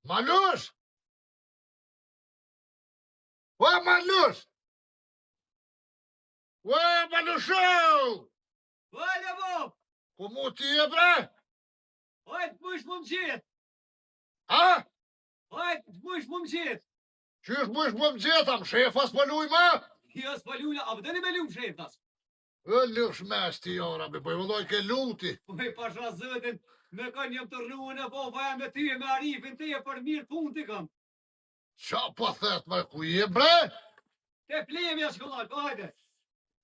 Manush! Ua, Manush! Ua, Manushu! Vale, Bob! Ku mu ti e bre? Hajt, push më mqet! A? Hajt, push më mqet! Qysh mu ish më gjetam, shefas po luj ma? Jo, s'palula, a pëdeni me lumë sheftas? Lësh mes ti jora, be po i vëlloj ke luti. Po i pasha zëtin, me ka njëm të rruën e baba e me ty e me Arifin ty e për mirë pun të kam. Qa po thet me ku i e bre? Te plemi a shkollat, po hajde!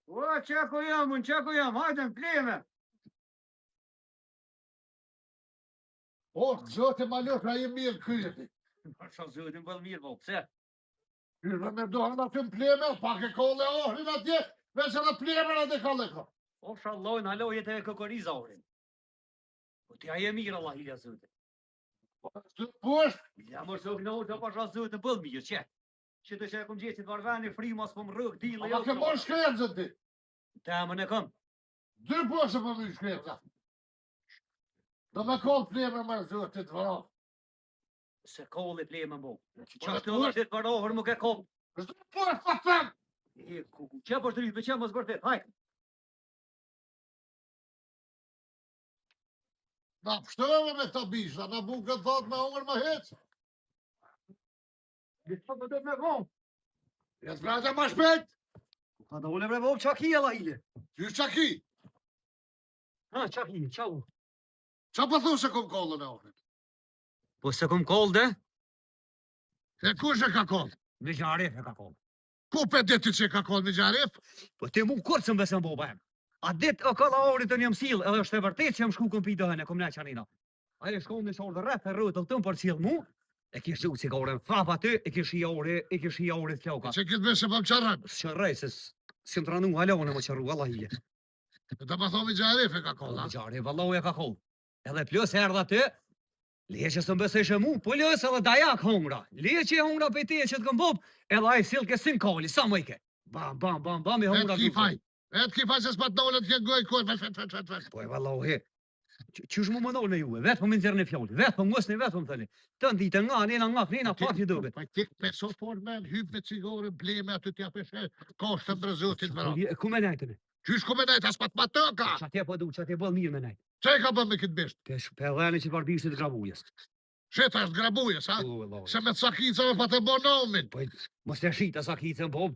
O, qako jam, hajde në pleme! O, zote Manush, a i mirë kyjeti. Pasha zëtin bëllë mirë, po, pse? Qysh me dohen aty në pleme, pak e kolle ohrin atje, veç edhe plemen atë kalle ka. O, shallojnë, halojët e këkoriza orin. Po t'ja je mirë, Allah hilja zëtin. Push? Ja më shok në ota pasha zëtin bëllë mirë, që? Që të që e kom gjesit varveni, frimas po më rëk, dile, Ama ke mor shkremzën ti? Ta më në kam. 2 poshe për më shkremza. Do me koll pleme me zotit vëra. Se kolli pleme më. Qa të vështit varohër më ke koll. Shtu push, pa them! E, kuku, që për të rritë, që më zbërtit, hajtë. Na pështërëve me këta bishla, na bu këtë thot me ongër më heq. Gjithë për të me vonë. Jesë brate ma shpejt. Ka da ule bre vovë, qa ki e la ile? Qysh qa ki? Ha, qa ki, qa u? Qa për thu se kom kollën e ongër? Po se kom koll dhe? E kush e ka koll? Me gjarif e ka koll. Ku pe deti që ka koll me gjarif? Po ti mu kërë që më besën boba em. A dit o kalla orit të një mësil, edhe është e vërtet që jam shku këm pidëhen e kom ne qanina. A e shkon në shorë dhe rreth e rrët të tëmë për cilë mu, e kish gju si ka orën fap aty, e kish i orit floka. Që këtë besë për më qarran? Së qërrej, se s'im të ranu halone më qërru, Allah hije. Dhe ma thomi gjarif e ka koll, Allah ha? gjarif, Allah e ka koll. Edhe plus erdha ty, leje që së më besëshe mu, po lës edhe dajak hongra. Leje që e hongra për te që të këmbop, edhe a i sil ke sin kalli, sa më i ke. Bam, bam, bam, bam, e hongra duke. Vetë ki faj se s'pat dolet t'ke goj koj, vet. Po e vallohi, qysh mu më ndonë me juve, vetë po më nëzirë në fjallë, vetë po më ngosni, vetë po më thëni. Të ndite nga, njena pak një dobe. Pa tik peso por men, hyp me cigore, bleme aty t'ja peshe, kosht të brëzotit më ratë. Ku me najtë me? Qysh ku me najtë, as pat ma të ka? Qa tje po du, qa tje bëllë mirë me najtë. Që e ka bën me këtë bisht? Pelleni që parbishtit grabujës. Sheta është grabujës, ha? O, Allah. Se me të sakicave pa të bo nomin. Po, mos të shita sakicën, po,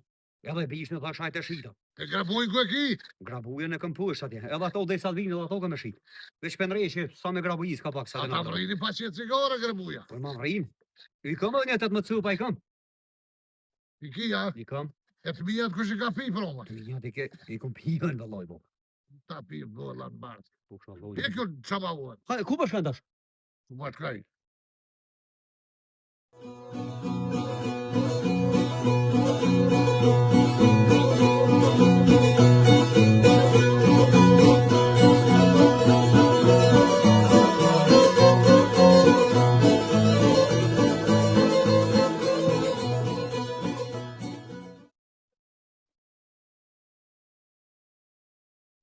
edhe bishtë në tha shajt e shita. E grabujnë ku e ki? Grabujën e këm push atje, edhe ato dhe i salvinë, edhe ato këm e shit. Veç pëndrej që sa me grabujis ka pak sa Ata më rrini pa që e cigore grabuja. Po më rrin. I këm edhe një të më cupa i këm. I ki, ha? I këm. E të mijat kush i ka pi për omër. Një të i këm pijën vëlloj, bo. Ta pi bëlla në bardh. Po shaloj. Pje kjo që ma uat? Ha, ku për shkendash? Ku ma të kaj?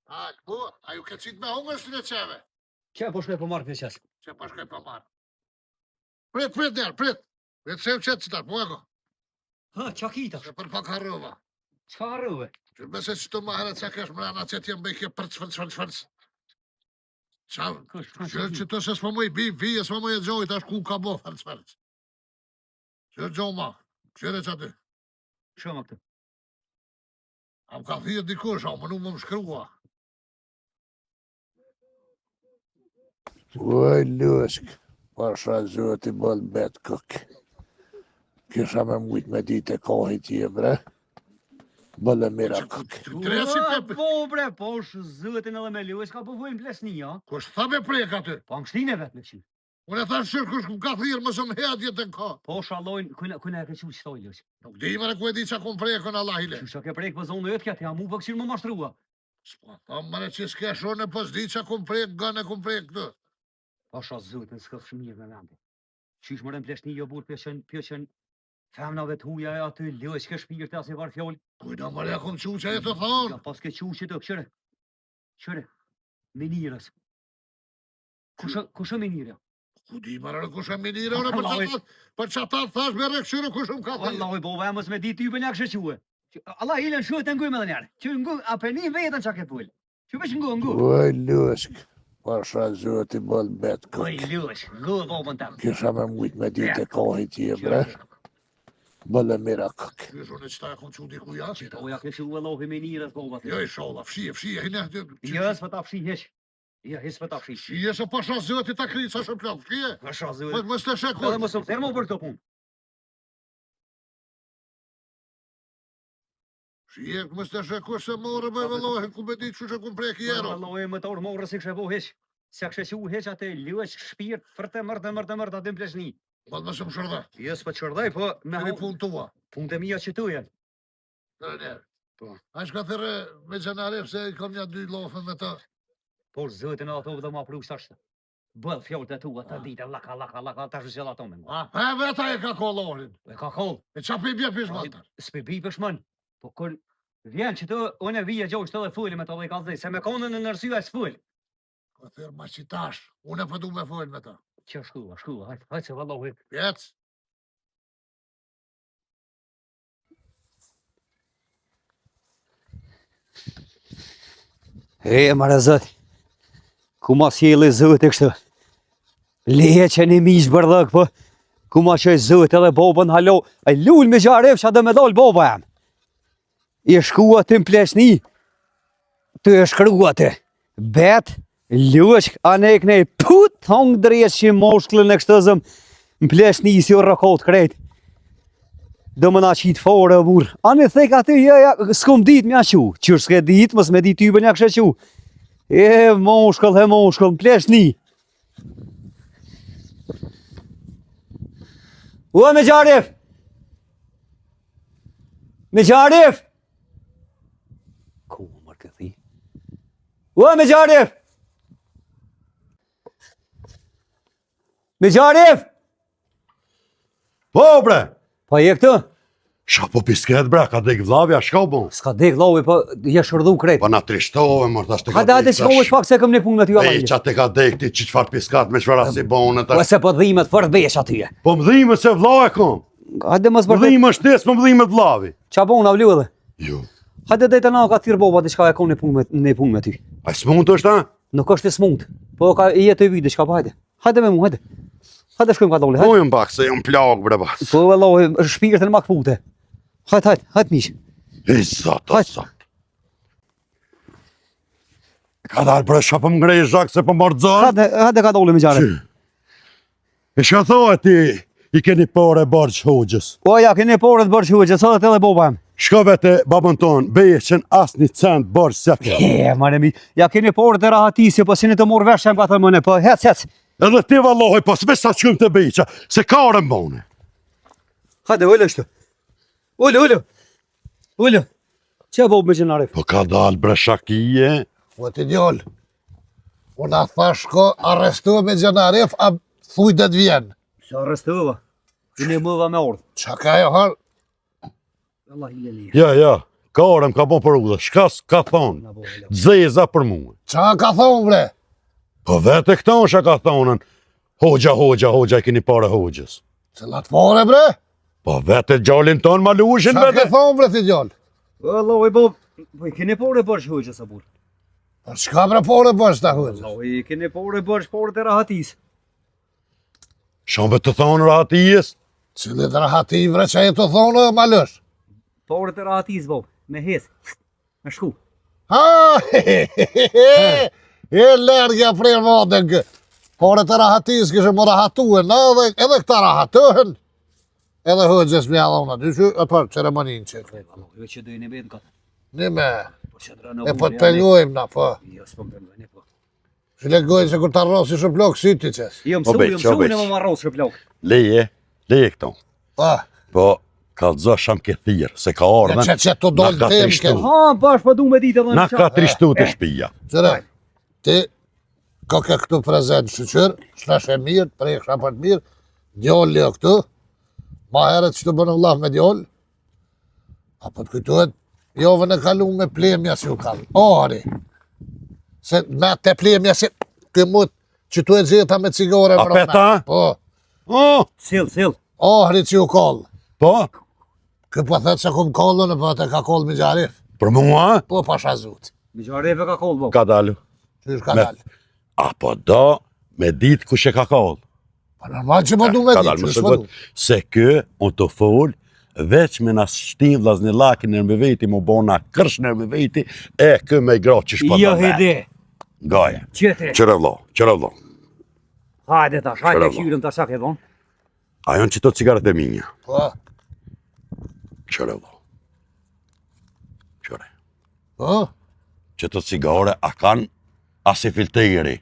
A, po, a ju ke qitë me hongër së në qeve? Që po shkoj për marrë këtë qesë? Që pa shkoj pa marrë. Prit njerë, prit. Prit se u qetë qitar, po e ko. Ha, qa kita? Se për pak harrova. Qa harrove? Që bese që të maherët që kesh mrena që t'jem bëjke për çfërc. Qa, që të se s'po mu i bi, vije s'po mu i gjojt, është ku ka bo, fërc. Që gjo ma, qëre që aty. Shoma këtë. Am ka thirë dikush, a më nuk më shkrua. Oj, lushk, pasha zoti bol bet kuk. Kisha me mujt me dit e kohit je, bre. Bëllë mira kuk. Po, bre, po, zëtin edhe me lush, ka po vojnë plesni, ja? Kush tha me prek aty? Po, angështine vetë me qi. Unë e thash shirë kush ka thirë më shumë hedje të ka. Po, shalojnë, kuna e ke qu qëtoj, lush. Nuk di më në ku e di që kom prekën Allah ile. Qusha ke prek për zonë e të kja, mu për këshirë më mashtrua. S'po, thamë më në që s'ke shone, po s'di që kom prek, gane kom prek këtë. Pasha zëtin, s'ka shmirë me vende. Qysh më rën pleshni jo burë, pjo qën femnave të huja e aty, lush ke shpirë të asë i var fjoll. Kujna mërja kom që që e të thonë. Ja pas ke që të këshire. Këshire. Menirës. Kushë menirë? Ku di marrë kush e minire, unë për që ta thash me rekëshire kush më ka thirë. Wallahi bo vëmës me di ty për një kështë quë. Allah ilën shuë të ngujme dhe njerë. Që ngu, a për një vetën që ke pullë. Që vesh ngu. Oj, lushk, pasha zhët i bëllë betë Oj, lush, ngu bobën tëmë. Kisha me mujt me ditë e kohit tje, bre. Bëllë mira këk. Kështë unë qëta e kom që diku jashtë? Oja kështë u Allahi menirës bobët. Jo, i shola, fshije, hine. Jo, s'pë ta fshi heq. Jo, s'pë ta fshi. Fshije se pasha zhët i ta kritë sa shumë plak, fshije. Pasha zhët. Mës të shekoj. Edhe më së më thërmo për këto punë. Fshije, mës të shekoj se morë me vëllohen, ku me ditë që që ku prek jero. Allahi më të orë morë si kështë e bo heq. Se kështë që u heq atë lueq shpirt, fërte mërë, atë pleshni. Bëllë më shumë shërda. Jo, s'pë qërdaj, po me Këri punë tua. punë të mija që tujen. Po. A shka thërë me gjenaref se i kam një 2 lofën me ta. Por zëtin ato dhe ma pru shtë. Bëllë fjallët e tua, të ditë, laka, ta shësjela ato me mua. E veta e ka kollorin. E ka kollë. E qa pi bje pishmatar. S'pe bi pëshmën. Po kër vjen që të unë e vija gjohë shtë dhe fulli me të dhe i ka dhej, se me konën në nërsua e s'full. Ka thërë ma qitash, unë e përdu me full me ta. Që shkua, hajtë se vallohi. Jec. E, mare zëti, ku ma s'jeli zëti kështë, leje që një mishë bërdhëk, po, ku ma që zëti edhe bobën halo, a lull me gjaref që adë me dollë boba jam. I shkua të mpleshni, të e shkrua të, bet, lushk, anek ne, put, thongë drejës që moshklën e kështë zëm, mpleshni si o rëkot krejt. Do më na qitë fore e burë. Anë e thek aty, ja, s'kom dit mja qu. Qërë s'ke dit, mës me dit ty për një kështë qu. E, moshkull, mpleshni. Ua, me gjarif! Me gjarif! Ku më mërë këthi? Ua, me gjarif! Me gjarif! Po, bre! Pa je këtë? Ša po pisket, bre, ka dek vlavja, shka u bon? S'ka dek lavi, pa je shërdu krejt. Pa na trishtove, mërë, tash te ka Hajde, hajde, shkohu shpak se këm një punë me ty Ej, qa te ka dek ti që qfar piskat me qfar asi bonë, Po se po dhimet fort besh atyje. Po më dhime se vla e kom. Hajde mos Më bërë. dhime shtes, më dhime të vlavi. Qa bon na vlu edhe? Jo. Hajde dejtë na ka thirë boba diçka e kom një punë me ty. A s'mund të është, ha? Nuk është e smund. Po ka i jetë e vide çka pa hajde. Hajde me mua, hajde. Hajde shkojmë ka dole, Po hajde. jëm bak, se jëm plak, bre, bas. Po vallohi shpirtin ma kpute. Hajde miq. E zot, o Hajde. zot. Ka dalë, bre, qa po më ngrej zhak se po marrë zonë? Hajde ka dole me gjare. E shka thua ti, i keni pore barq hoqës. Po ja keni porë të bërë që sa edhe boba jam. Shka vete babën tonë, beje qen as një cent barq se ke. E mare mi. Ja keni porë të rahatisje, po sini të morë vesh ka të mëne, po hec. Edhe ti vallohoj, po s'veç sa qëm të beqa, se ka orën bone. Hajde ullë kështu. Ullë. Që e bobë me gjenarif? Po ka dalë bre shakije. Po ti djoll. Unë a thash ko arrestu me gjenaref, a thuj dhe të vjen. Sa arrestuva. Unë e mëva me ordë. Qa ka e hal? Allah i lirë. Ja, ka orëm, ka bon për u dhe, shka s'ka thonë, dzeza për muë. Qa ka thonë, bre? Po vete këto shka ka thonën, hoxha, i keni pare hoxhës. Cilat pare, bre? Po vete gjallin tonë ma lushin Qa vete. ke thonë, bre, ti djoll? Allah i bob. Po i keni porë bërsh hoqë sa burë. Por qka bre pare bërsh ta hujtë? Allah i keni porë bërsh porë të rahatis. Shombe të thonë rahatijes, Cilit rahati, bre, që e të thonë, ma lësh? Porë të rahatis, bob. Me hes. Me shku. Ha, e lërgja prej modën kë. Pare të rahatis kështë më rahatuen, na edhe këta rahatuhen. Edhe hëgjës me adhona, dy që e për ceremonin që. Jo që dojnë e betë këtë. Një me, e E për të pelujmë na, po. Jo, s'po më pelujnë, po. Që le gojnë që kur të arrosi shë plok, syti qes. Jo, Po beq, mësu e më marros që plok. leje këto. Pa, Po, ka të sham ke thirë, se ka ardhen, që të dollë na ka tem trishtu. ke. Ha, bash po du me ditë edhe Na ka trishtu të shpija. Qëre, ti, ka ke këtu prezent shëqër, shlesh e mirë, prej kësha për të mirë, djollë jo këtu, ma heret që të bënë vllaf me djollë, apo të kujtuhet, Jove në kalu me plemja si u kalë. Ari. Se me te plemja si këmut që tu e gjeta me cigare. A peta? Po. Oh, Sill. Ari që u kalë. po, Kë po thëtë se kum kallën e po te ka kallë me gjarif. për mua, Po pasha zut. Me gjareve ka kollë, bo. ka dalu. Qysh ka Me- dalë. Apo do me ditë kush e ka kollë. Po normal që po du me Ka di. dalë më Qysh së po gëtë. du. Se kë, unë të fol, veç me nas shtim vlazni lakin në me veti, mu bona kërsh në me veti, e kë me gra që shpo Jo të me. hede. Gaja. Qete. Qërë vlo. Hajde tash, hajde Bravo. qyrën tash ke bon. A janë që të cigaret e minja. Po. Qërë vlo. Qërë. Po. Që të cigare a kanë asi filteri.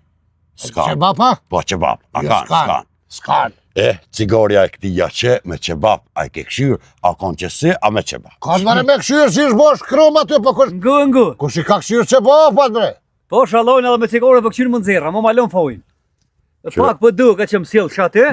Që S'kan. bapa? Po qebap, a Jo, kanë, s'kan. S'kan. Cigaria e këti jache me qebap, a i ke këshyrë, a kanë që si, a me qebap. Ka të mare me këshyrë si shbosh krom aty, po Ngu. kush i ka këshyrë që bapat bre? Po shallojnë edhe me cigare për këshyrë më nxerra, më malon fojnë. E Qyre. pak për duke që më sill shatë,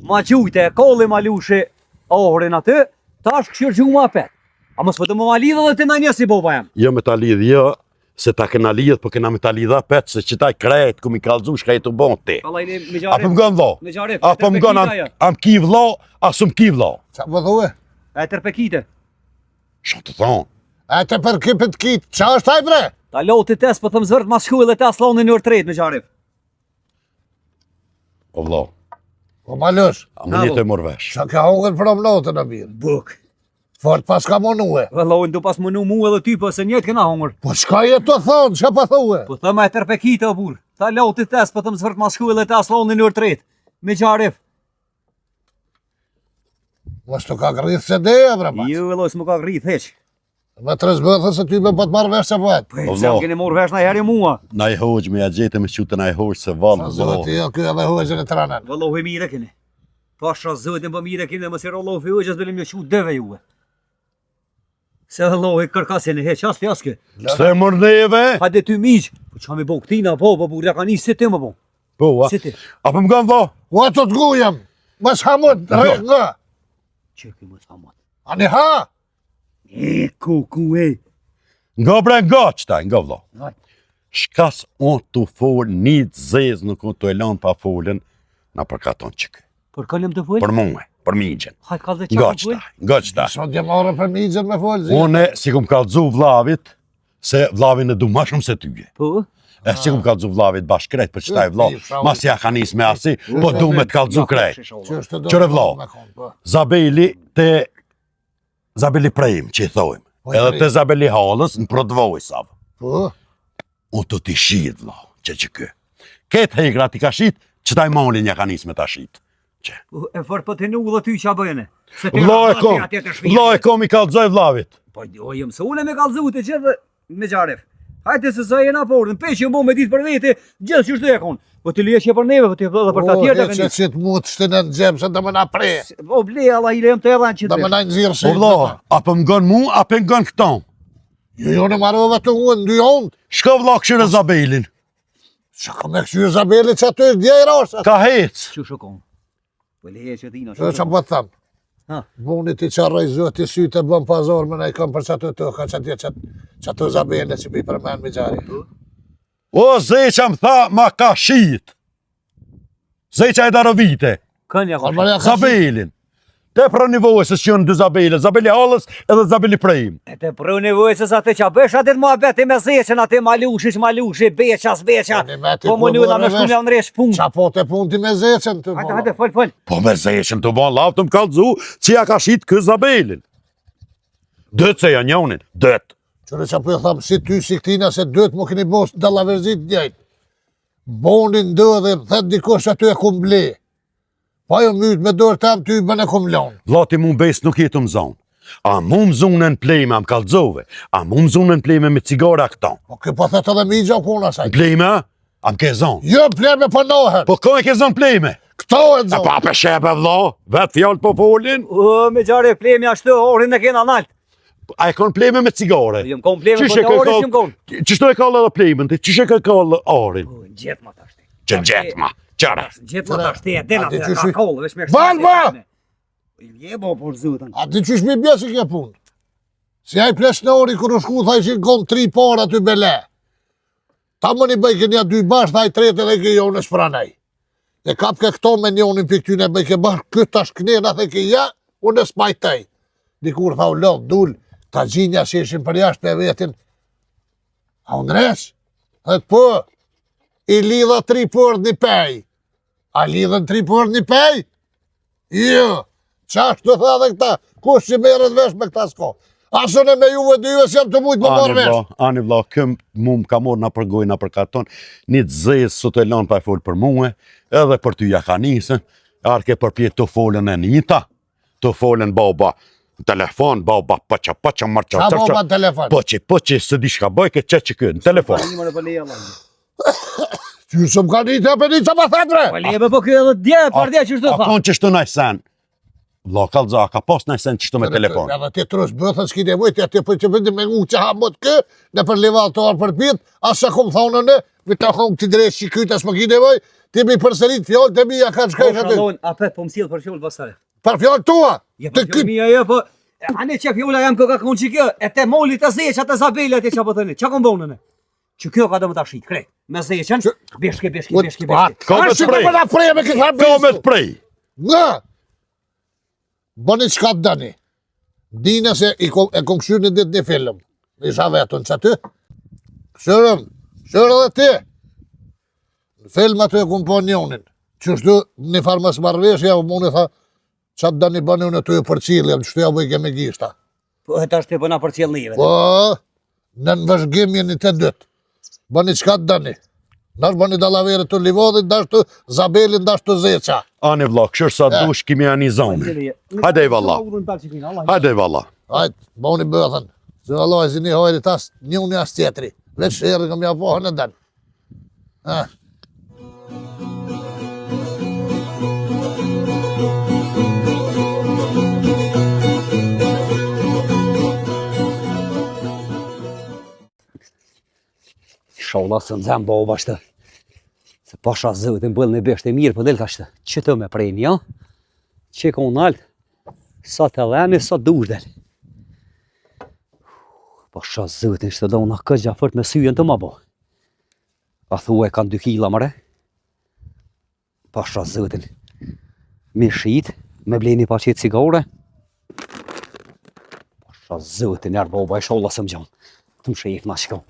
ma qujte, kolli ma lushe ohrin aty, tash këshyrë që ma pet. A mos për të më ma lidhë dhe të na një si boba jam. Jo me ta lidh, jo, se ta kena lidh, po kena me ta lidha pet, se që ta i krejt, ku mi kalzu, shka i të bon ti. Kallajni me A po më gjarif. gënë dho? Me gjarif. A po më gënë, am ki vlo, a sum ki vlo? Qa po thue? E tërpekite. Shë të thonë, E te për kipit kit, qa është taj bre? Ta loti tes për të më zvërt ma shku edhe ta slonin në orë tret me gjarif. o vlo, Po malësh, a më një të mor vesh. qa ka hongën prom notën e mirë. Buk. Fort pas ka monue. Vëllohën du pas mënu mu edhe ty, po se njët këna hongër. Po qka je të thonë, qa po thue? Po thëma e tërpekite o burë. Ta loti tes për të më zvërt ma shku edhe ta slonin në orë tret. Me gjarif. Mos të ka rrith se deja bre ma. Jo, vëlloj, s'më ka rrit heq. Me të rëzbëthë se ty me po të marrë vesh se vëtë. Po, O, se më vëllo. keni morë vesh na herë mua. Na i hoqë me ja gjete me qute na i hoqë se valë, Sa zëtë jo, kjo edhe hoqën e tranën. Vëllohi mire keni. Pasha zëtin për mire keni, mësi rollohi u, që s'belim një qu dëve juve. Se vëllohi kërkasin e heq, as të jaske. Se mër neve? Hajde ty miq. Po qa mi bo këtina, po burja ka një si ti më bo. Po, a? Si ti. A po më gënë dho? Ua të të gujem, mës hamut, rrë nga. Që ki më s'amat. Ani ha? E, ku e. Nga bre nga qëta, nga vlo. Vaj. Shkas unë të folë, një të zezë nuk unë të elan pa folën, na përkaton qëkë. Për kalem të full? Për muë, për migjen. Hajt ka dhe Nga qa full? qëta, nga qëta. Sot jem orë për migjen me folë zi. Une, si kum kalzu vlavit, se vlavin e du ma shumë se tyje. Po? E si kum kalzu vlavit bashkë krejt, për qëta e vlo, mas ja ka nis me asi, po du me të kalzu krejt. Qështë do Qëre vlo? me konë, po. Zabeli te Zabeli prejmë, që i thojmë. Po, Edhe prejmë. te Zabeli halës, në prodvoj savë. Po, Unë të t'i shit, vlo, që kë. Ketë hegra t'i ka shit, që ta i molin ja ka nis me ta shit. Që. E fër për të nu dhe ty qa bëjene? Se ti Vlo e ka kom, atje të shvijet. vlo e kom i kalzoj vlavit. Po, o jem se une me kalzu të gjithë me gjaref. Hajte se sa jena por, në peqë mo me ditë për vete, gjithë që shtu e konë. Po të lije që për neve, po të dhe për ta tjerë të që këni. që të mut shtinë në gjemë, se të më na pre. O ble, Allah i lejem të edhe në që Të më të na nëzirë Po se. vlo, apo më gën mu, apo më gën këton. Jo në marrove të unë, dy onë. Shko vlo këshire Zabelin. Që ka me këshyrë Zabeli që aty djej rosat. Ka hec. Që shukon. Po leje që tina. Që që po të thamë. Ha. Buni ti qarroj zoti sytë e bën pazar me na i kam për çato të ka çato Zabele që bi për men me gjari. O, zeqa më tha, ma ka shit. Zeqa e darovite. Kënja ka Albaria ka Zabelin. Te pra nivojës se që janë dy Zabele, Zabeli halës edhe Zabeli prejmë. E të prë nevojës atë që bësh atë të mua beti me zeqen atë malushi, beqas. Po më një da me shku me nresh pun. Qa po të pun ti me zeqen të Hajde, fol. Po me zeqen të bon lavë të më kalzu, që ja ka shit kë Zabelin. Dëtë se janë njonin, dëtë. Qëre që po e thamë si ty si këtina se dëtë më keni bos dallaverzit njëjtë. Bonin dë dhe thët dikosh aty e kum ble. Pa jo mytë me dorë tam ty bën e kum lonë. Vlati mu bes nuk jetu më zonë. A mu më zonën plejme, am kalzove. A mu më zonën plejme me cigara këton. Po ke po thët edhe mi gja kuna saj. Plejme, am ke zonë. Jo pleme po nohen. Po ko e ke zonë plejme? Këto e E zonë. pa për shepe vlo, vetë fjallë po folin. O, me gjare plemi ashtu, orin e kena nalt. A e kon plejme me cigare? Jem kom plemi, po Qyshe të ke oris kall- jem kom. Qështu e kallë edhe plejmen ti? Qyshe ke kallë arin? Po, gjetë ma tashti. Që gjetë ma, qëra. Gjetë ma tashti, e dena A ti të qysh- ka kollë, vesh me Valba! Je bo por zutën. A ti qysh mi bje që ke punë? Si ai Plesnori kur u shku thaj që gon 3 para aty bele. Ta më një bëjke një 2 bashkë, thaj 3 edhe ke jo në shpranaj. E kap ke këto me njonin për këtyne bëjke bashkë, këtë tash knena dhe ke ja, unë e spajtaj. Dikur tha u lodh, dul, ta gjinja që ishin për jashtë me vetin. A unë resh? Dhe po, i lidha 3 për një pej. A lidhen 3 për një pej? Jo, qashtu tha dhe këta, kush që merret vesh me këta s'ko. Asën e me juve dyve si jam të mujtë më marrë vesh. Ani vla, këm mu më ka morë në përgoj në për karton, një të zezë sot e lanë pa e folë për muë, edhe për ty ja ka nisën, arke përpjet të folën e njëta, të folën baba në telefon, baba paqa, marqa, Qa baba në telefon? Poqe, së di shka bëjke, që këtë, në telefon. Qyshë më ka një të për një që më thëtë bre? Po lebe po kjo edhe dje, për dje që shtu A tha. konë që shtu në sen? Vla, kalza, ka pas në sen që shtu me telefon. Edhe ti trus bëthën s'ki nevoj, ti për që bëndi me ngu që ha mot kë, në për leval të arë për pit, asë që kom thonë në, vi ta kom të drejtë që kytë asë më ki nevoj, ti mi përsërit fjallë të mi ja ka shkaj që aty. Apet po mësil për fjollë pasare. Për fjallë tua! Je për fjollë mija jo, po... Ane që fjolla jam këka kënë që kjo, e te molit të zeqë atë zabeli atje që po thëni, që kom bonën e? Që kjo ka do më ta shqit, krejt, me zeqën, beshke. Ka me të prej, ka me të prej. Nga! Bëni qka të dani. Dina se e kom këshyrë një ditë një film. Isha vetën që aty. Këshyrë edhe ti. Në film aty e kom po njonin. Qështu një farmas marveshja, më unë tha, që të dani bëni unë të ju për cilë, qështu ja bëjke me gishta. Po e ta shte bëna për cilë live. Po, në vëzhgimje një të dytë. Bëni qka të dani. Dash bëni dalavere të livodit, dash të zabelin, dash të zeqa. Ani vla, këshër sa dush kimi janë i zonë. Hajde i valla. Hajde i valla. Hajde, bëni bëthën. Se Allah e zini hojri tas, njëni as tjetri. Veç shërë këm ja pohën e den. Sholla së nëzëm bo bashtë. Se pasha zëtë në bëllë në beshte mirë për delë kashtë. Që të me prejnë, ja? Që ka unë alë, sa të dheni, sa të dush delë. Pasha zëtë në shtë do në këtë gjafërt me syjen të ma bo. A thua e kanë 2 kila mëre. Pasha zëtë në. Me shit, me bleni pa qëtë cigare. Pasha zëtë në arë boba e sholla së më gjanë. Të më shif në shko.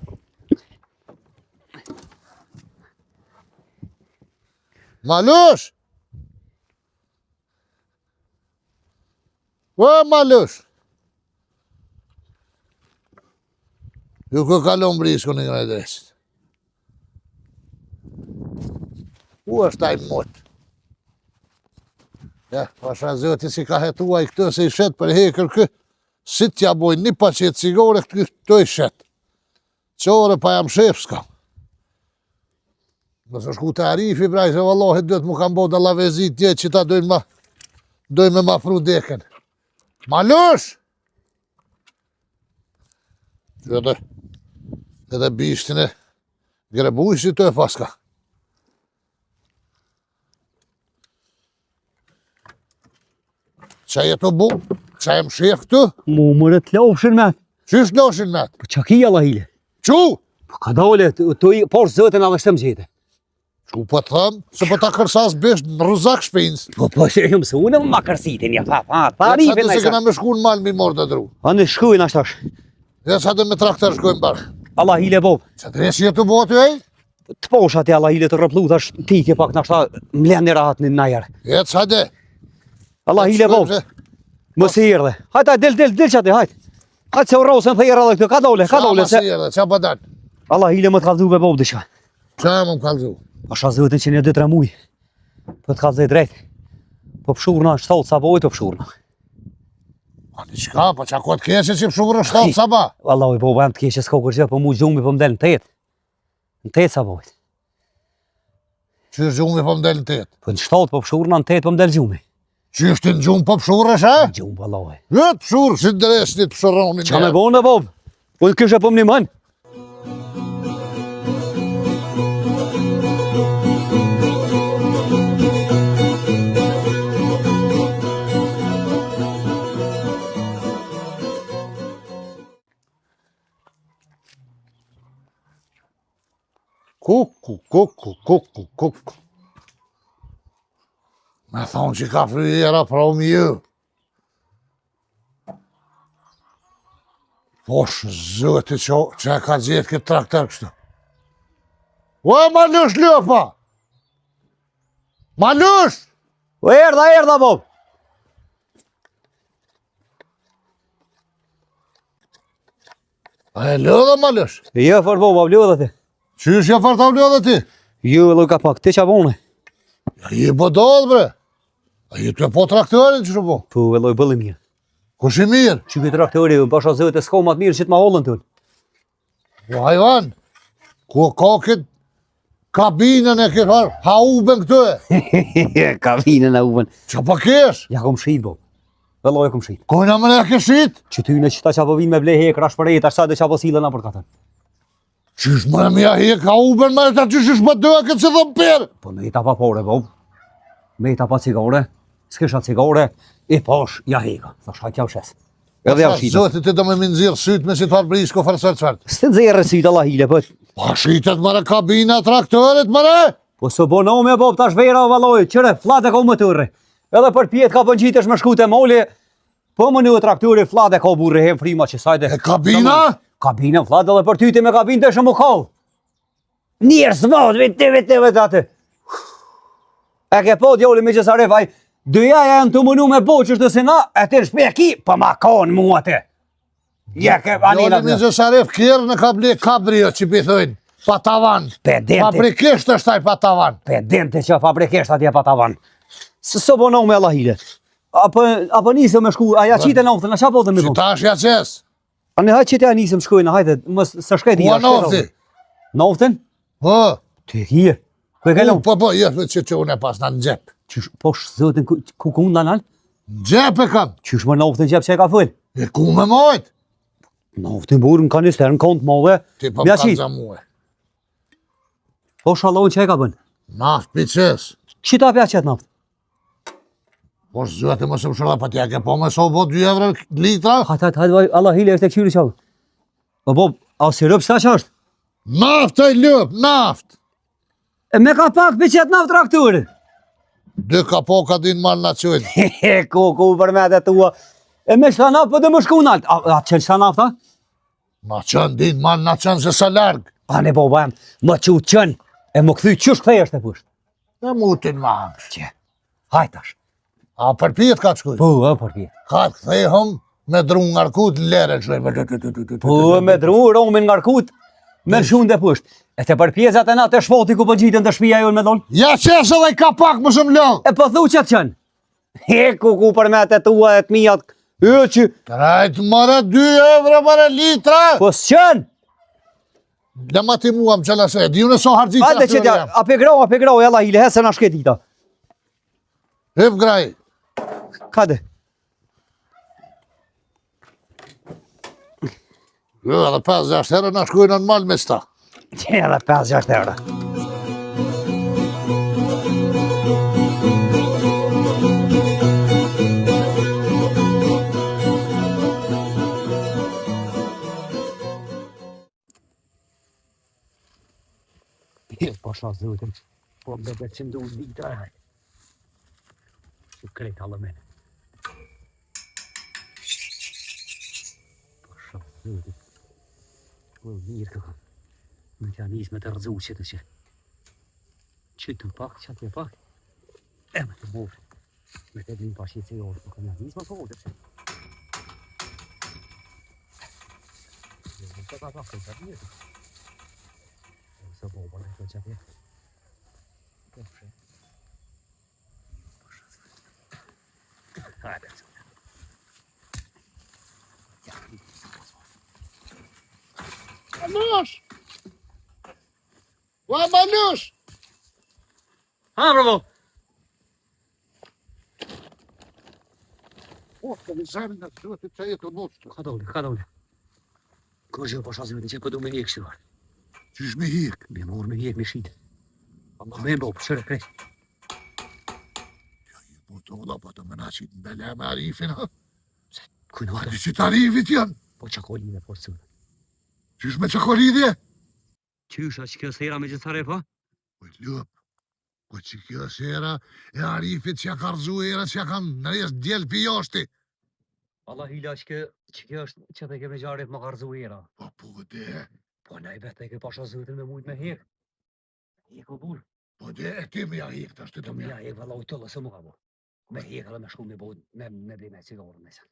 Malush! O, Malush! Ju ku kalon brisku në nga dresit. U është taj mot. Ja, pasha zëti si ka hetua i këtë se i shetë për hekër kë, si t'ja boj një pacet cigare këtë i shetë. Qore pa jam shef s'kam. Nësë shku të arifi, braj, se vallahi duhet mu kam bo dhe lavezit tjetë që ta dojnë me ma fru deken. Malush! Që edhe bishtin e grebujshit të e paska. Qa jetë o bu? Qa jem shef këtu? Mu mërë të lofshin me. Qysh loshin me? Po qa ki Allah hile? Qu? Po ka dole, të i por zëtën edhe shtëm gjete. Qu po të thëmë, se po ta kërsas bish në ruzak shpinës. Po se jëmë se unë më ma kërsitin, ja pa Ja rifin sa të se këna me shku në malë mi morë të dru. A në shkujnë ashtash. Ja sa të me trakter shkojnë bashkë. Allah hile bob. Që të resë jetu botu e? Të posha të Allah hile të rëplu, thash tike pak në ashta mlen një rahat një najer. Jetë sa de. Allah hile bob. Më se erdhe. Hajta, del që ati, hajt. Hajt se u rosën të jera dhe këtë, ka dole. Qa ma se erdhe, qa pa danë? Allah hile më të kalzu be bob dëshka. Qa më kalzu? Asha zëtën që një 2-3 muj. Po të kalzej drejt. Po pëshurna, 7 saboj të pëshurna. A në qka, po qa kot keshe që pëshurë 7 saba? Allah i bob e më të keshe s'ko kërgjë, po mu gjumi po më del në 8. Në 8 sabojt. Që është gjumi po më del në 8? Po në 7 po pëshurna, në 8 po më del gjumi. Që është në gjumë po pëshurë është, e? Gjumë, Allah. Vetë pëshurë, si dresnit pëshuronin. Qa me bonë, bob? Po në kështë e po më një mënë. Kuk. Me thonë që ka fryjera pra u mjë. Posh, zëti që e ka gjithë këtë traktor kështë. O, Malush, lëpa! Malush! O, erdha, Bob. A e lëdhe, Malush? Jo, fort Bob, lëdhe ti. Qysh ja fart lëdhe ti? Jo, Luka pak, ti qa bone? Ja je bododh, bre. A je të po traktorin që po? Po, e loj bëllim një. Kush i mirë? Që këtë traktori, pasha zëtë e s'ka matë mirë që të ma hollën tënë. O, hajvan, ku ka këtë kabinën e këtë harë, ha uben këtë e. Kabinën e uven. Që po kesh? Ja kom shit, Bob. E loj kom shit. Kojna më ne keshit? Që ty në qëta qa po vinë me blehe e krash për e, ta shta dhe qa po silën a për katën. Qysh më mja hek, ha uben më ta qysh më doa këtë që dhëm perë? Po me i ta pa pore, Bob. Me i ta pa cigare, s'kisha cigare, i pash, ja heka. Thash, hajt ja u shes. Edhe ja u shita. Zotit ti do me minzirë sytë me si të farë brisko farë. S'të nëzirë sytë Allah hile, po. Pa shitet mëre kabina traktorit mëre? Po së bo me Bob tash vera o valoj, qëre, flate ka u më tërre. Edhe për pjetë ka pëngjitesh me shkute moli, po më një traktori flate ka u burre hem frima që sajde. E kabina? Kabina flate edhe për tyti me kabin të shumë u kall. Njerës vod, vete atë. E ke po djoli me qësare faj, dyja janë të mënu me bo qështë se na, e të shpe ki, pa ma konë mua te. Ja ke anina Djoli me qësaref kjerë në ka ble kabrio që pithojnë, pa tavan. Pedente. Fabrikisht është taj pa tavan. Pedente që fabrikisht atje pa tavan. Së bono me Allah hile. Apo nisë me shku, aja qite noftën, a qa po të me Që thonë? ta është jaqes. A ne hajtë qite a nisëm shkojnë, hajtë, së shkajti. Kua nofti? Noftën? Po. Të hije. Ku e kellon? Po, jetë që unë e pas në gjep. Qysh, po shëzëtën, ku unë nanal? Gjep e kam. Qysh më noftën gjep që e ka fëll? E ku me mojt? Noftën burë në kanister, në kontë modhe. Ti pa më Mja kanë qitë. zamue. Po shalon që e ka bën? Naft pices. Qita pja qëtë naft? Po zëti më së më shëlla pa tja ke po me so bo 2 euro litra. Hajtë, Allah hile e këtë qyri qavë. Po Bob, a si rëpë sa që është? Naft e lëp, naft. E me ka pak për qëtë naft traktori. 2 kapoka din mal në qëjnë. Ku për me të tua. E me shta naft për dhe më shku nalt. A qënë shta nafta? Na qënë din mal në qënë se sa largë. A ne Bob, më që u qënë. E më këthy qësh këthej është e pusht. E mutin ma angës. Që, hajtash. A për pjetë ka të shkuj? Po, për pjetë. Ka të kthehëm me dru ngarkut në lere qëjnë. Po, me dru, romin ngarkut, me shumë dhe pusht. E të për pjezat e na të shfoti ku për gjitën të shpia jonë me dollë. Ja qesë dhe ka pak më shumë lëllë. E po thu që të qënë. Ku për me të tua e të mijat. E që, Trajt mëre 2 euro mëre litra. po s'qënë. Lëma ti mua më qëlla se, di unë so hargjit Hajde që tja, a pe grau, jalla hile, hese në shketita. Hip graj. Kade? Jo, edhe 5-6 herë në shkujnë në malë me sta. Që edhe 5-6 euro. Po shla zëtëm, po më dhe që ndu litra e. Që krejt halë mene. Po shla zëtëm. Po mirë këka. Mekanisme të rëzu që të që. Që të pak, që të pak. E me të morë. Me të dhim pa shqit se jorë, po mekanisme të orë që. Të ka pak, të mirë. Să vă omoare tot ce avea. Haideți. Manush! Ua, Manush! Ha, bravo! O, të vizarën në të duhet të jetë në mostë. Ka dole. Kërgjë po shazime të që pëdu me një kështuar. Qysh me hik? Me morë me hjek me shite. Pa me mbo, shërë krej. Po të vëlla, po të mëna qitë në bele me arifin, ha? Kujnë A atë, di që të arifit janë? po qakolline, po sënë. Qysh me qakolidhje? Qysha që kjo sera me gjithare, po? Po lëp. Po që kjo sera e Arifit që ja ka rëzu era që ja kanë nëres djelë pi jashti. Allah hila që kjo është që të keme gjarit më karzu era. Po de. Po nej vetë e ke pasha zëtën me mujt me hek. Hek o burë. Po de e ti me ja hek të ashtë të mja. Ja, hek valla u tëllë se mu ka bo. Me hek edhe me shku me bod, me bime cigarën me sen.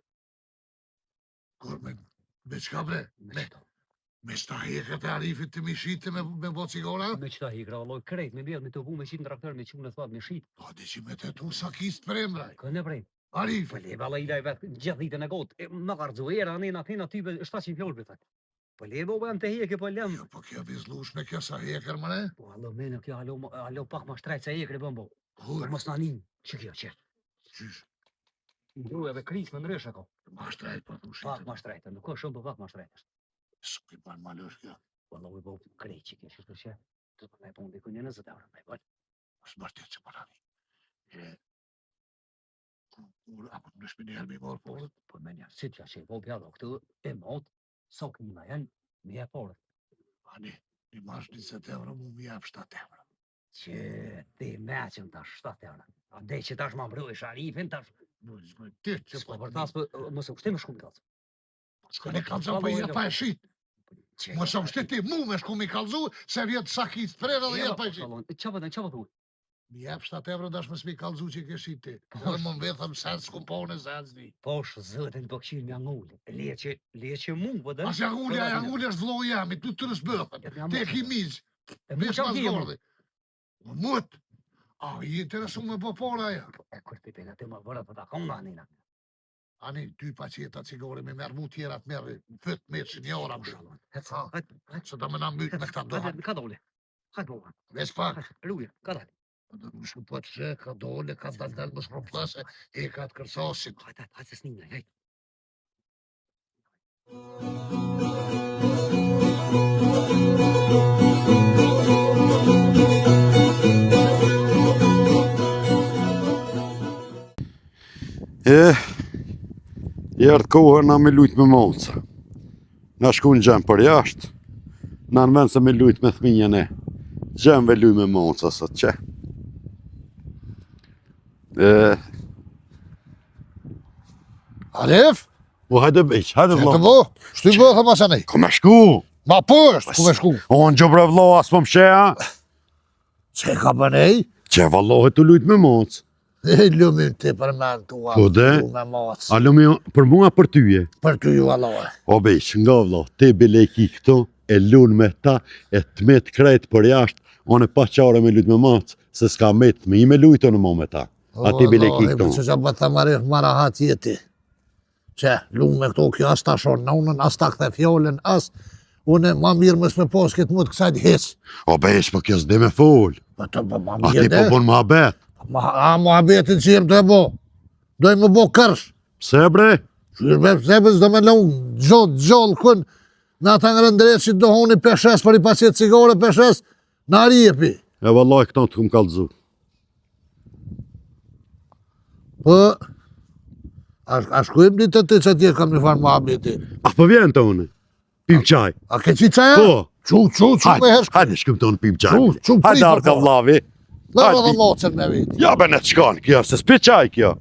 Kur me qka bre? Me qëta. Me shta heket e Arifit të mi shite me bo cigara? Me qëta hek, valla krejt me bjedh me të bu me qitë në traktor me qunë e thot me shit. Po di që me të tu sa kist premraj. Kënë e brejt. Po Arifit. le valla ila i vetë gjithë ditën e gotë. Më karzu era, anina atina type 700 fjallë për thak. Po le bo jam të heke, po lem. Jo, po kjo vizlush me kjo sa heker më ne? Po allo mene kjo alo pak ma shtrejt se hekri bën bo. Kur? Por mos nanin, që kjo që. Qysh? Ndru edhe kris më ndryshë ako. Ma shtrejt po tu shite. Pak ma shtrejtë, nuk është shumë, po pak ma shtrejtë. S'ki pan malush kjo. Po allo i bo krejt që kjo, që që. Të të me pun diku një 20 euro, me bërë. Është mërtit që parani. Kur apo në shpinjerë mi morë porët? Po me njerë, si tja që i bo pjado këtu, e motë, so kënjima janë, me e porët. Ani, i marsh 20 euro mu mi jep 7 euro. Që ti meqëm tash 7 euro. A dhe që tash ma mbru i Sharifin tash. Bujë, ti që S'po për tas, mësë u shtim shku më kalzu. S'ka ne kalzu për jetë pa e shit. Mësë u shtim ti mu me shku mi kalzu, se vjetë sakit prerë dhe jetë pa e shit. Qa po thu? Mi jep 7 euro dash më s'mi kalzu që i ke shit ti. Edhe më mbethëm sen s'ku po në sen s'di. Posh zëtin po këshin mja ngulli. Le që mu, po dhe. As jangulli është vloj jam, i tu të rësbëthën. Ti e ki mizë. Vesh mas gordi. Mut. A, i interesu me po pora ja. E kur ti pena ti më vërë për ta konga nina. Ani, ty pa qeta cigore me merë mu tjera të merë fët me që një ora më shumë. Që ta me na mytë me këta doha. Ka dole. Ka dole. Vesh pak. Ruje, ka dole. Dhe më shumë po të që, ka dole, ka dal më shproplasë, e ka të kërsosin. Hajtë se snime, hajtë. Jertë kohë na me lujtë me monca. Na shku në gjemë për jashtë, na në vend se me lujtë me thminjën e. Gjemë ve luj me monca, sot që. Arif? Po hajde beq, hajde Që vlo. të bo? Shtu i bo, thë ma se nej. Ku me shku? Ma pësht, ku me shku? O në gjobra vlo, as po më shea. Që ka bënej? Që vallohet të lujtë me monca. E lumin ti për men të ua. Po de? Me mocë. A lumi për mua për tyje. Për ty ju allohe. O beq, nga vlo, ti bile i ki këto, e lun me ta, e të met krejt për jashtë, onë e pa qare me lujtë me monca, se s'ka met me i me lujtë në mo me ta. A ti bile i ki këto. Që që bëtë të marif marahat jeti. Që, lumë me këto kjo as ta shonë në unën, as ta këthe fjollën, as une ma mirë mës me pos këtë mund kësajt hec. O beq, po kjo s'de me fol. Po të po ma A ti mirë po dhe. bon më abet. A muhabetin që jem të e bo. Doj me bo kërsh. Pse bre? Shqyrbe pëse do me lënë gjollë kënë. Në ata në rëndëret që do honi peshes për i pacjet cigare peshes në arjepi. E vallaj këto të kum kallzu. Po, a shkujmë ditë të që tje kam një farë muhabeti. A po vjen të une? Pim qaj. A ke qi qaja? Po. Qu me hershku. Hajde shkëm të unë pim qaj. Qu Hajde pritë, arka po. vlavi. Lërë dhe mocën me vitë. Ja be në të shkon kjo, se s'pi qaj kjo.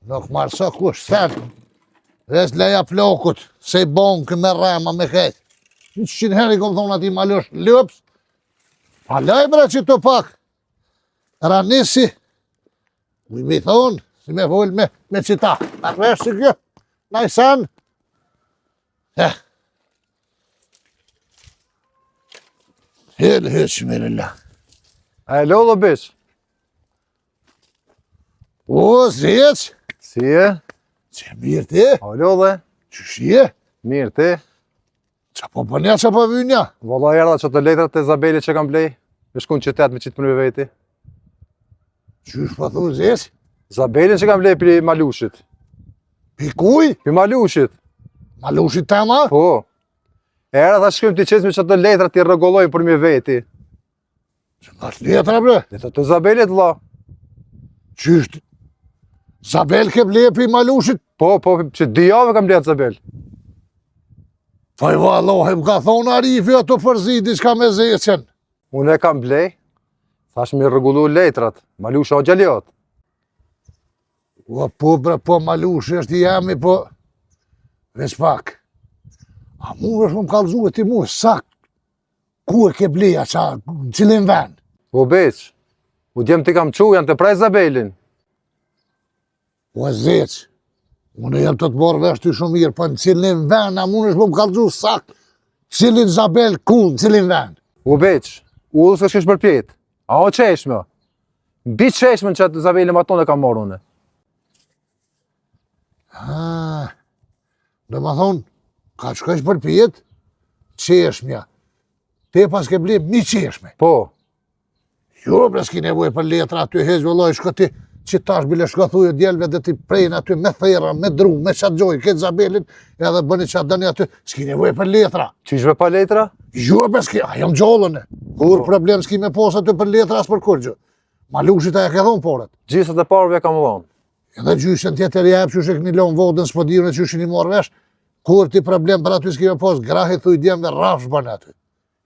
Nuk marë së kush, sen. Res leja plokut, se i bonkë me rema me këtë. 100 herë i kom thonë ati ma lësh lëps. Pa lej bre që të pak. Ranisi. Mi mi thonë, si me volë me qita. Në vesh që kjo, na i sen. Hëllë që me lëlla. E lodho bish, O, zec. si e? Që mirë ti? O lodhe, Që shie? mirë ti. Qa po përnja, qa po vynja? Valla erdha që të letrat e Zabelit që kam blej. Me shku në qytet me qitë për me veti. Qysh po thu zes? Zabelin që kam blej për Malushit. Pikuj? Për Malushit. Malushit tema? Po. Era tha shkojmë t'i qesme që të letra t'i rregullojmë për me veti. Që nga letra bre? Letra të Zabelit vlla. Qysh? Zabel ke ble për Malushit? Po, që 2 javë kam blej Zabel. Faj vallohi, më ka thonë Arifi ato përzi diçka me zeqen. Unë e kam blej, thash me rregullu letrat. Malusha o gjaliot. Po bre, po Malushi është i jemi, po... Veç pak. A mu është më kallëzu e ti mu, sak, ku e ke bleja, qa, në cilin ven? Po beq, u djem t'i kam qu, janë të praj Zabelin. Po e zeq, unë jam të morë vesh ty shumë mirë, po në cilin ven, a mu është më kallëzu sak, cilin Zabel, ku, në cilin ven? U beq, u dhës këshkish për pjetë. A o qeshme? Mbi qeshme që atë Zabelin ma tonë e kam marrë une. Dhe ma thonë, ka qëkësh për pjetë, qeshmja. Te pas ke ble mi qeshme. Po. Jo, bre, s'ki nevoj për letra aty, hezë vëlloj, shko ti, që tash bile shko thuje djelve dhe ti prejnë aty me thera, me dru, me qatë gjoj, këtë Zabelin, edhe bëni qatë dëni aty, s'ki nevoj për letra. Qishve pa letra? Jo, bre, s'ki, a jam gjollën e. Kur problem s'ki me posa aty për letra, as për kur gjë. Malushit a e ke dhonë porët. Gjisat e parve kam dhonë. Edhe gjyshen tjetër jep, që shek një lonë vodën, s'po dirën që shini morë vesh, kur ti problem për aty s'ki me pos, grahit thuj djemve rafsh bërë aty.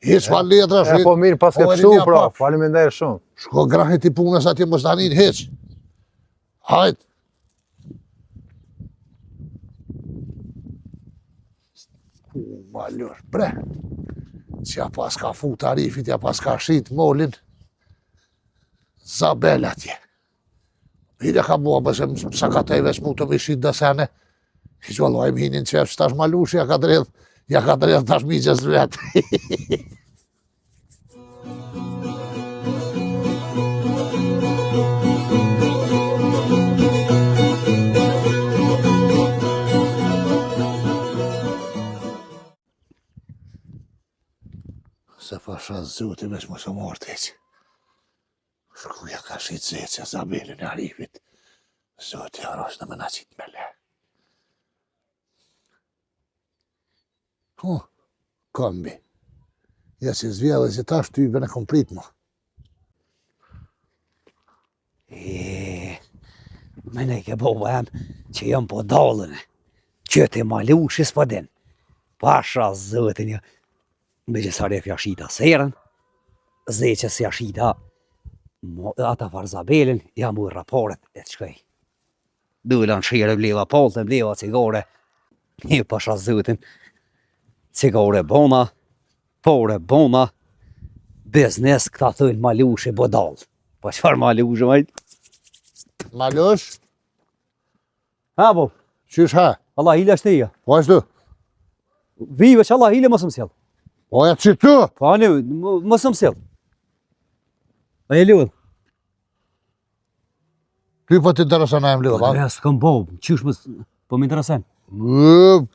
Hiç fa letra, Po mirë, pas ke pështu, pra, faleminderit shumë. Shko grahit i punës atje mos tanin hiç. Hajt. Malush, bre. Që pas ka fut Arifit, ja pas ka shit molin. Zabel atje. Hide ka mua, bëse sa ka tejve s'mu të vishit dhe sene. Hiq valloj më hinin qef, që tash Malushi ja ka dredh tash miqës vetë. Se pasha zote veç më së mortë eq. Shkuja ka shit zeqja Zabelin e Arifit. Zote arosh në më na qit me le. Kombi. Ja që zvjellë që tash ty bene komplit më. Me ne ke boba jam që jam po dalën e. Që të Malushi s'po din. Pasha zotin jo. Me që saref ja shita serën. Zeqës ja shita ata far Zabelin, ja mu raporet e të shkej. Dullan shire bleva polten, bleva cigare. Një pasha zotin. Cigare bona, pore bona, biznes këta thënë Malushi bodal. Po qëfar Malushi, majt? Malush, Ha, bo, qysh ha? Allah hile është teja. Po ashtu? Vive që Allah hile mësë mësjel. Po e që tu? Po ane, mësë mësjel. A e lëvën? Ty po t'intereson e më lëvë, Po ba? të s'këm bo, qysh mësë, po më interesen.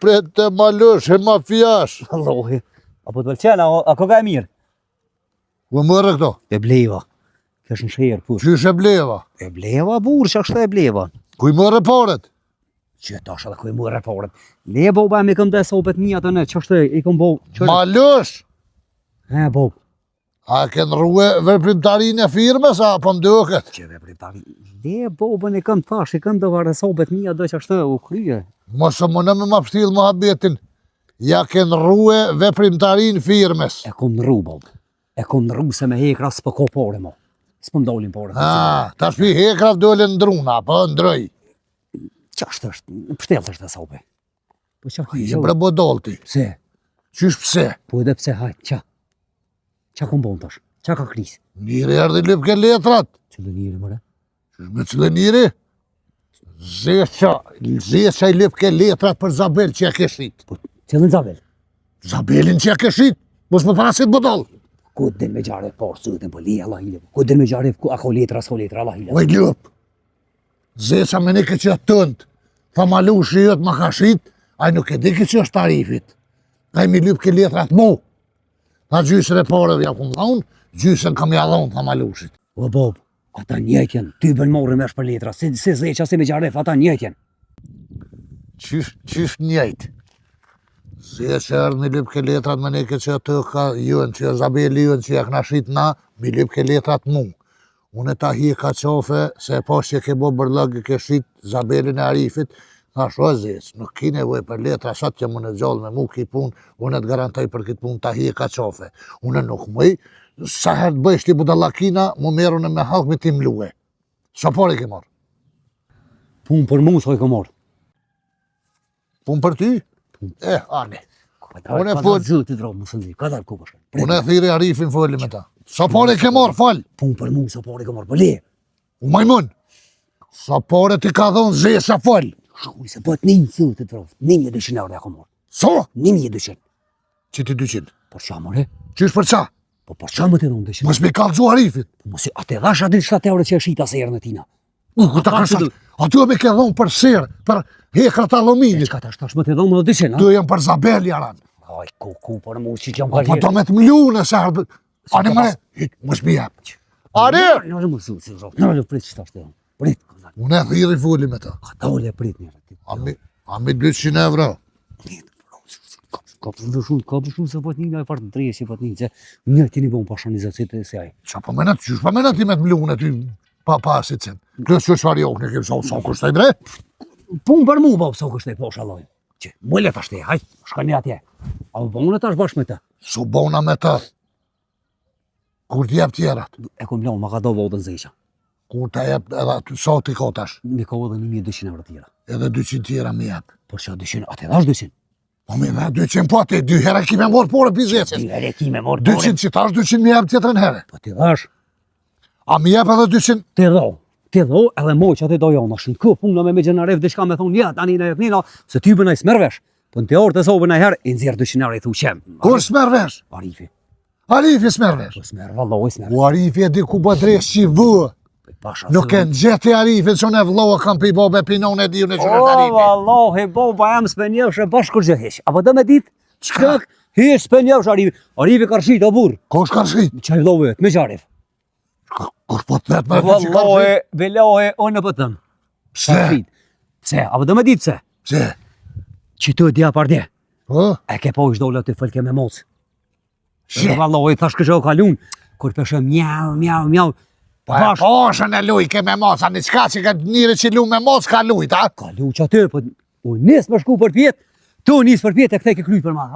Prete Malush, e mafiash. Allahi, a po të vëlqen, a koga e mirë? Ku mërë këto? E bleva. Kesh në shherë, push. Qysh e bleva? E bleva, burë, që është e bleva. Ku i mërë paret? Që tash edhe ku i mërë reportet. Le boba me këm dhe sopet mija të ne, që është i këm bo. Malush, He, bob. a ke në rruë veprimtarin e firmes, a po mdëket? Që veprimtari. Le bobën e këm tash, i këm dhe varë sopet mija dhe që është u krye. Mosë më në me ma pështil më habetin. Ja ke në rruë veprimtarin firmes. E kom në ru, bob. E kom në ru se me hekra s'po ko pore, mo. S'po m'dolin pore. Ta shpi hekrat dole në druna, po ndroj. Qashtë është, pështelë është dhe sope. Po që Je bre bodol ti. Pse? Qysh pse? Po edhe pse hajt, qa? Qa kom bon tash? Qa ka kris? Njëri erdi lyp ke letrat. Që dhe njëri mëre? Qysh me cile njëri? Zeqa i lyp ke letrat për Zabel që ja ke shit. Po, cilën Zabel? Zabelin që ja ke shit. Mos më parasit bodol. Ku din me gjare parë sëtën, po li Allah hile. Ku din me gjare, a ko letra, s'ko letra, Allah hile. Oj lyp. Zeqa me nike që tënd. Tha Malushi jëtë ma ka shit, a nuk e dike që është Arifit. A i mi lyp ke letrat mu. Tha gjysër e pare dhe ja ku më thonë, Gjysën kam ja dhonë pa Malushit. O Bob, ata njëjtjen, ty bën morë mesh për letra, se zeqa se me gjaref, ata njëjtjen. Qysh njëjt? Se që erë mi lyp ke letrat me neke që atë ka jën, që Zabeli jën që ja këna shit na, mi lyp ke letrat mu. Unë ta hi ka qofe, se pas që ke bo bërlëg ke shit Zabelin e Arifit, tha sho zec, nuk ki nevoj për letra, sot që më në gjallë me mu ki pun, unë të garantoj për këtë pun ta hi ka qofe. Unë nuk mëj, sa herë të bëjsh ti budallakina, mu meru në me halk me ti mluhe. Sa pare ke marë? Pun për mu, s'koj ke morë. Pun për ty? Ani. Unë e Ka fol, zëti dro, më sëndi, ka dalë kupësh. unë e thiri Arifin foli me ta. Sa pare ke marë, fal? Pun për mu, sa pare ke morë, për le. U majmun, sa pare ti ka dhonë zesa fal? Shuj se pot 100 dro, 1200 euro ja ka morë. So? 1200. Që ti 200. Por qa more? Qysh për qa? Po për qa më të dhonë 200? Mos me kalzu Arifit. Mos e atë dhash atë 7 euro që e shita se erë në tina. Ku ta kërsa? Aty me ke dhonë për serë, për hekrat aluminit. Qka tash më të dhonë më 200, Tu jam për Zabeli aran. Aj, ku, për mu që jam Po ka do me të miljune se ardë. Ani mëre, mos mi jep. Ari! Në më zu, si zhok, në prit që tash të dhonë. Prit, Unë e thiri foli me ta. ka dole prit njërë. Ami 200 euro. Ka për shumë se pot një, e partë në 3 që pot një, që një t'i një bon pashanizacit e se aj. Qa po menat, qysh po menat ti me të miljune ty pa si cen. Kërës që shfar jok në kemë sa kushtaj bre? Pun për mu, bab, sa kështë e po shaloj. Që, më le tash te, hajt, shka një atje. A u bonë tash bashkë me të. Su bona me ta. Kur t'jep tjerat? E kom lonë, ma ka do vodën zeqa. Kur t'a jep edhe aty, sa t'i ka tash? Mi ka edhe 1200 euro tjera. Edhe 200 tjera mi jep. Por që 200, atë dash 200. Po mi dhe 200 po ti, 2 herë ki me morë pore pizecës. Ty ere ki me morë 200 që tash 200 mi jep tjetërën herë. Po ti dash, A mi jep edhe 200? ti dho, edhe moj që atë do jo, në shënë ku punë me gjenaref, dhe shka me thonë, ja, tani në jepnina, se ty bënaj smervesh. Po në te orë të sobë në herë, i nëzirë 200 euro i thu qem. Kur smervesh? Arifi. Arifi smervesh. Po smerë, valloj smerë. U Arifi e di ku bëdresh që vë. Pasha Nuk e në gjeti Arifin, që në vloa kam pi bobe pinon e di unë e që në Arifi. Valloj, boba jam s'penjevsh e bashkur që hesh. Apo do me dit, qëk, hesh s'penjevsh Arifi. Arifi ka rshit, o bur. Ko është ka rshit? Qaj vlove, me gjarif. Kur po të vetë me që ka Valloj, rshit? veloje, o në pëtëm. Pse? Pse, apo do me dit se, Pse? që tu e dja pardje, Po? e ke po ish dole të fëlke me mocë. She? Valloj, thash kështë o kalun, kur peshe mjau, Po e poshën e luj ke me mos, a një qka që ka njëri që lu me mos ka luj, ta? kalu që aty, po u nis për shku për pjetë, tu nis për pjetë e këthej ke kryt për ma.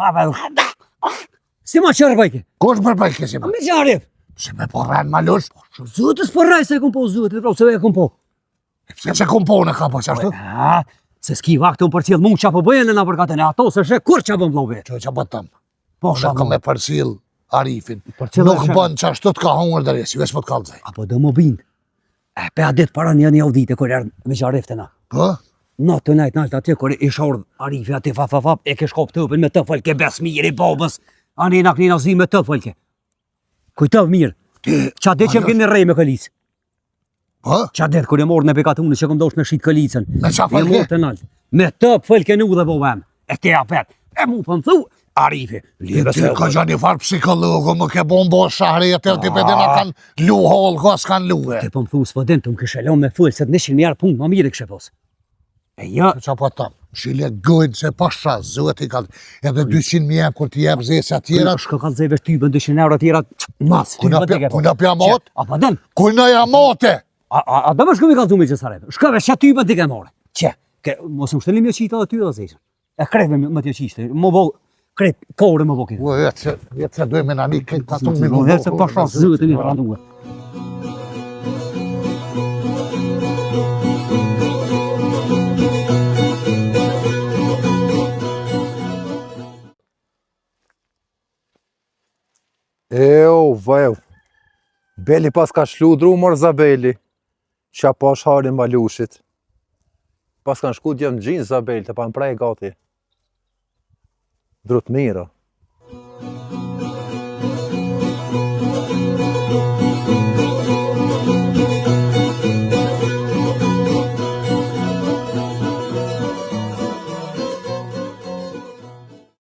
Si ma qërë bëjke? Kush përbëj kësi A më? me gjarif. Se me po rrenë ma lush? Zëtës për raj se e kom po zëtë, vrau, se e kom po. Pse që kumpone ka po qashtu? Se s'ki vaktë unë për cilë mund që po bëjnë në përkatën e ato, se shre kur që bëm vlove. Që që bëtëm? Po Unë ka me përcil Arifin. Përcjell Nuk e bën qashtu të ka hungër dhe resi, veç po të kalzaj. Apo do më bind. E pe adit para një udhite kër erë me gjarif të na. Po? Na të najtë naltë atje kër i shordë Arifi ati fap, e ke shkop të upin me të fëlke bes mirë i babës. Ani na knina zi me të fëlke. Kujtëv mirë. Qa dit që më keni rej me këlicë. Po? Qa dit kër e morë në pekatunë që këm dosh me shit këlicën. Me qa E morë fëlke? të naltë. Me të fëlke në u dhe bobem. E te apet. E mu për më thu. Arifi. Ty ka gja një farë psikologu, më ke bombo shahri e tërë t'i pedina kanë lu hol, ka s'kanë luhe. Te po më thu s'pëdin të më këshelon me full, se të 100 mjerë punë, ma mirë kështë pos. E ja, Qa po tam? Shile gojnë se pasha, zëhet i kalë. Edhe 200 mjë kur t'i jep zesja tjera. shka ka të zeve shtypën 200 euro tjera, mas, Kuna pja mot? A pa den, Kuna ja mote? a do më shkëmi ka të zume që sareve, shkëve që typën t'i ke more. Që, mos më shtëllim jo qita dhe ty dhe zeshën. E kret me t'jo qishte, më bo, kret, kore më bo këtë. Ue, jetë se dojme në një këtë të Më minutë. dhe se pasha zëtë një randuë. Vajau. Beli pas ka shlu drumor Zabeli. Qa pas harin Malushit. Pas kanë shku djemë gjinë Zabeli, të pa në prej gati. Drut mira.